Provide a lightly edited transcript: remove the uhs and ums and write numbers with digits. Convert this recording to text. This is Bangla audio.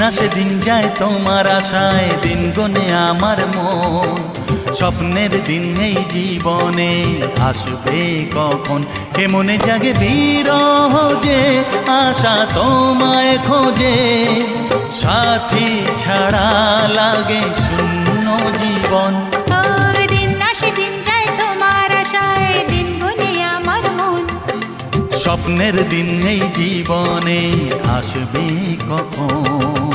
আসে দিন যায় তোমার আশায়, দিন গনে আমার মন। স্বপ্নের দিন এই জীবনে আসবে কখন, কেমনে জাগে বিরহ যে আশা তোমায় খোঁজে। সাথী ছাড়া লাগে শূন্য জীবন। দিন আসে দিন যায় তোমার আশায়, দিন গনে আমার মন। স্বপ্নের দিন এই জীবনে আসবে কখন।